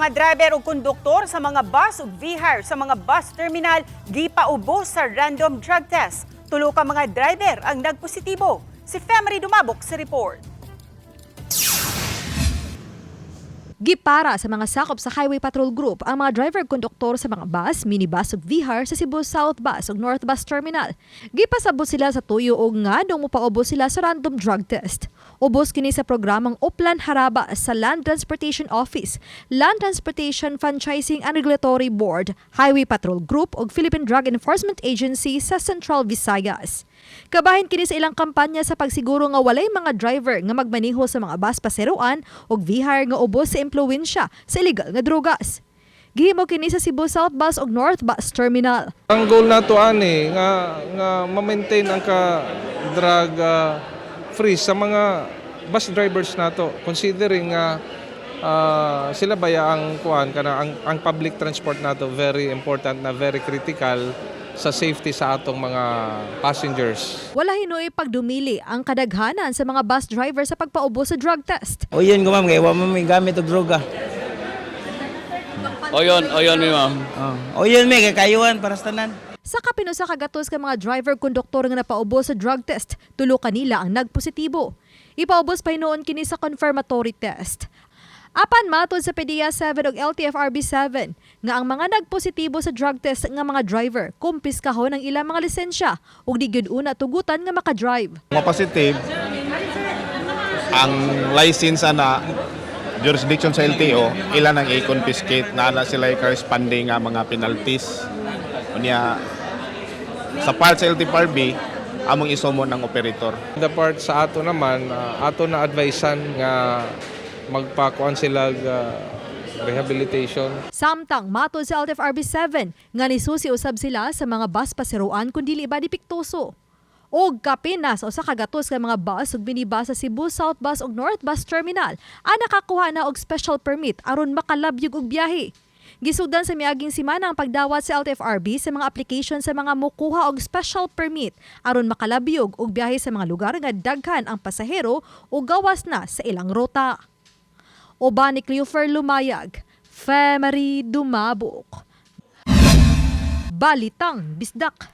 mga driver o konduktor sa mga bus ug VHAR sa mga bus terminal gipaubos sa random drug test. Tulo ka mga driver ang nagpositibo. Si Femery Dumabok sa report. Gipara sa mga sakop sa Highway Patrol Group ang mga driver-konduktor sa mga bus, minibus ug VHAR sa Cebu South Bus ug North Bus Terminal. Gipasabot sila sa tuyo og nga dong mopaubos sila sa random drug test. Ubos kini sa programang Uplan Haraba sa Land Transportation Office, Land Transportation Franchising and Regulatory Board, Highway Patrol Group ug Philippine Drug Enforcement Agency sa Central Visayas. Kabahin kini sa ilang kampanya sa pagsiguro nga walay mga driver nga magmaneho sa mga bus paseroan ug VHAR nga ubos sa impluwensya sa illegal nga drogas. Gihimo kini sa Cebu South Bus ug North Bus Terminal. Ang goal nato ani nga ma-maintain ang ka drug free sa mga bus drivers nato, considering sila baya ang kuan kana ang public transport nato very important na very critical sa safety sa atong mga passengers. Wala hinoy pagdumili ang kadaghanan sa mga bus driver sa pagpaubos sa drug test. O yun ko ma'am, kaya wala may gamit og droga. O yun mi ma'am. O yun may kakayuan para sa tanan. Sa kapino sa kagatos ka mga driver-konduktor nga napaubos sa drug test, tulo kanila ang nagpositibo. Ipaubos pa hinoon kini sa confirmatory test. Apan matod sa PDEA 7 ug LTFRB 7 nga ang mga nagpositibo sa drug test nga mga driver kumpiskahon ang ilang mga lisensya ug di gyud una tugutan nga makadrive. Mga positive, ang license na jurisdiction sa LTO, ilan ang i-confiscate na sila corresponding nga mga penalties. Unya, sa part sa LTFRB, among isumon ng operator. The part sa ato naman, ato na advisean nga magpakuan sila rehabilitation. Samtang matod sa LTFRB 7 nga nisusi usab sila sa mga bus paseroan kun dili ba dipiktuso. Og kapinas o sa kagatos ka mga bus ug minibus sa Cebu South Bus ug North Bus Terminal ang nakakuha na og special permit aron makalabyog og biyahe. Gisugdan sa miaging semana ang pagdawat sa LTFRB sa mga application sa mga mokuha og special permit aron makalabyog og biyahe sa mga lugar nga daghan ang pasahero o gawas na sa ilang ruta. Oban ni Cleofer Lumayag, Femery Dumabok. Balitang Bisdak.